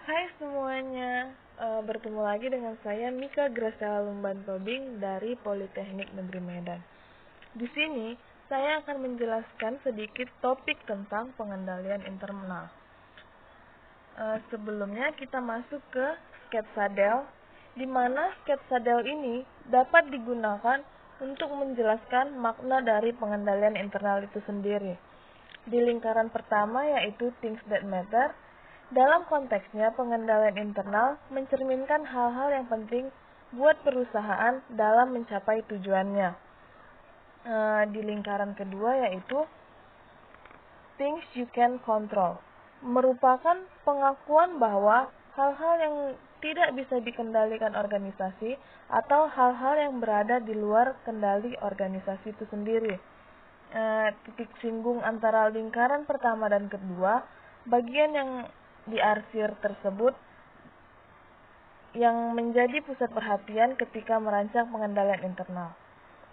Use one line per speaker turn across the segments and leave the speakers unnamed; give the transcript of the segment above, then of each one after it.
Hai semuanya, bertemu lagi dengan saya Mika Graciela Lumban Tobing dari Politeknik Negeri Medan. Di sini, saya akan menjelaskan sedikit topik tentang pengendalian internal. Sebelumnya kita masuk ke sketsa Del, di mana sketsa Del ini dapat digunakan untuk menjelaskan makna dari pengendalian internal itu sendiri. Di lingkaran pertama yaitu things that matter, dalam konteksnya pengendalian internal mencerminkan hal-hal yang penting buat perusahaan dalam mencapai tujuannya. Di lingkaran kedua yaitu things you can control, merupakan pengakuan bahwa hal-hal yang tidak bisa dikendalikan organisasi atau hal-hal yang berada di luar kendali organisasi itu sendiri. Titik singgung antara lingkaran pertama dan kedua, bagian yang diarsir tersebut yang menjadi pusat perhatian ketika merancang pengendalian internal.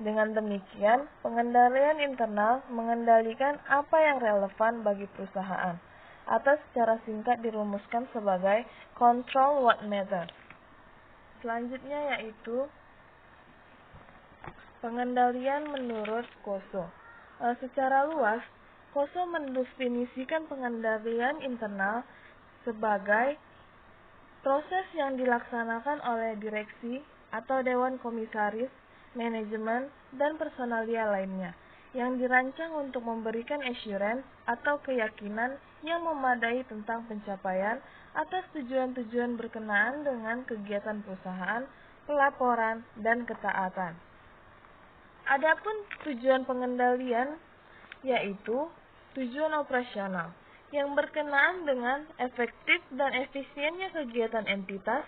Dengan demikian, pengendalian internal mengendalikan apa yang relevan bagi perusahaan, atau secara singkat dirumuskan sebagai control what matters. Selanjutnya yaitu pengendalian menurut Koso. Secara luas, Koso mendefinisikan pengendalian internal sebagai proses yang dilaksanakan oleh direksi atau dewan komisaris, manajemen, dan personalia lainnya, yang dirancang untuk memberikan assurance atau keyakinan yang memadai tentang pencapaian atas tujuan-tujuan berkenaan dengan kegiatan perusahaan, pelaporan, dan ketaatan. Adapun tujuan pengendalian yaitu tujuan operasional yang berkenaan dengan efektif dan efisiennya kegiatan entitas,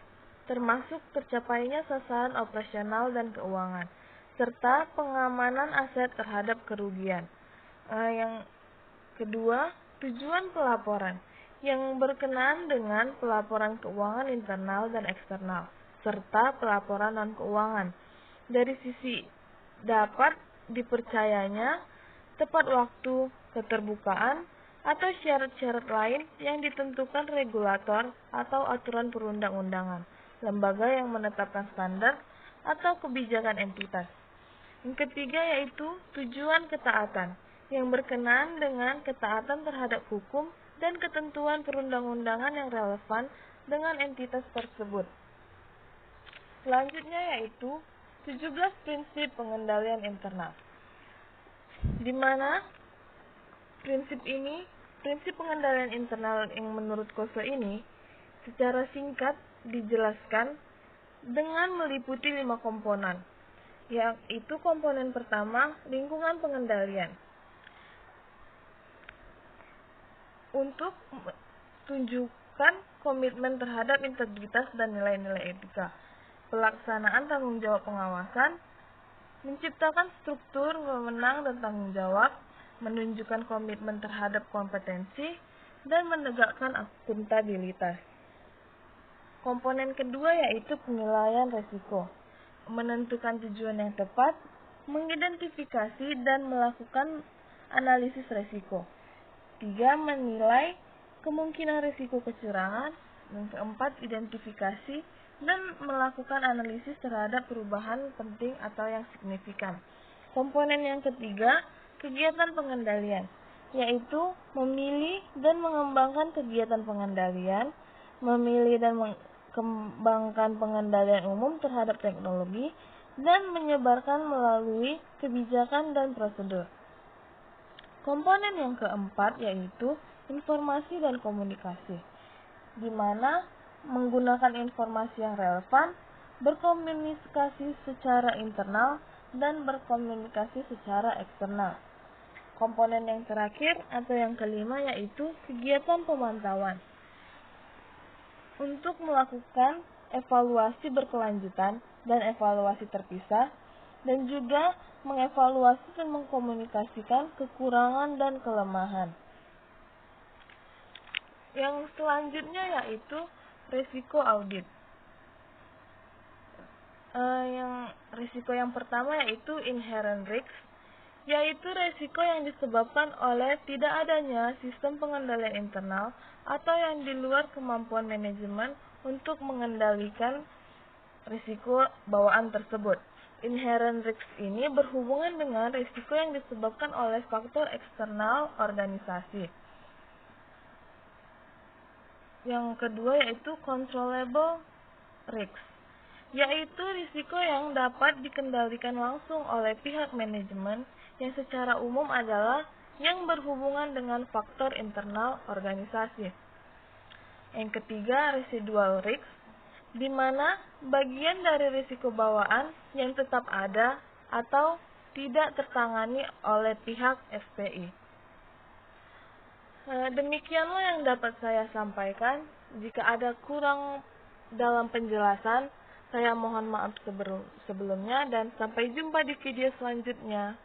termasuk tercapainya sasaran operasional dan keuangan, serta pengamanan aset terhadap kerugian. Yang kedua, tujuan pelaporan yang berkenaan dengan pelaporan keuangan internal dan eksternal, serta pelaporan non-keuangan. Dari sisi dapat dipercayanya, tepat waktu, keterbukaan, atau syarat-syarat lain yang ditentukan regulator atau aturan perundang-undangan, lembaga yang menetapkan standar atau kebijakan entitas. Yang ketiga yaitu tujuan ketaatan, yang berkenaan dengan ketaatan terhadap hukum dan ketentuan perundang-undangan yang relevan dengan entitas tersebut. Selanjutnya yaitu 17 prinsip pengendalian internal, di mana prinsip pengendalian internal yang menurut Koso ini secara singkat dijelaskan dengan meliputi 5 komponen, yaitu komponen pertama, lingkungan pengendalian. Untuk tunjukkan komitmen terhadap integritas dan nilai-nilai etika, pelaksanaan tanggung jawab pengawasan, menciptakan struktur wewenang dan tanggung jawab, menunjukkan komitmen terhadap kompetensi, dan menegakkan akuntabilitas. Komponen kedua yaitu penilaian resiko, menentukan tujuan yang tepat, mengidentifikasi dan melakukan analisis resiko. 3. Menilai kemungkinan resiko kecurangan. Yang keempat, identifikasi dan melakukan analisis terhadap perubahan penting atau yang signifikan. Komponen yang ketiga, kegiatan pengendalian, yaitu memilih dan mengembangkan kegiatan pengendalian, memilih dan mengembangkan pengendalian umum terhadap teknologi, dan menyebarkan melalui kebijakan dan prosedur. Komponen yang keempat yaitu informasi dan komunikasi, di mana menggunakan informasi yang relevan, berkomunikasi secara internal, dan berkomunikasi secara eksternal. Komponen yang terakhir atau yang kelima yaitu kegiatan pemantauan, untuk melakukan evaluasi berkelanjutan dan evaluasi terpisah, dan juga mengevaluasi dan mengkomunikasikan kekurangan dan kelemahan. Yang selanjutnya yaitu risiko audit. Risiko yang pertama yaitu inherent risk, yaitu resiko yang disebabkan oleh tidak adanya sistem pengendalian internal atau yang di luar kemampuan manajemen untuk mengendalikan risiko bawaan tersebut. Inherent risk ini berhubungan dengan risiko yang disebabkan oleh faktor eksternal organisasi. Yang kedua yaitu controllable risk, yaitu risiko yang dapat dikendalikan langsung oleh pihak manajemen yang secara umum adalah yang berhubungan dengan faktor internal organisasi. Yang ketiga, residual risk, di mana bagian dari risiko bawaan yang tetap ada atau tidak tertangani oleh pihak FPI. Demikianlah yang dapat saya sampaikan. Jika ada kurang dalam penjelasan, saya mohon maaf sebelumnya dan sampai jumpa di video selanjutnya.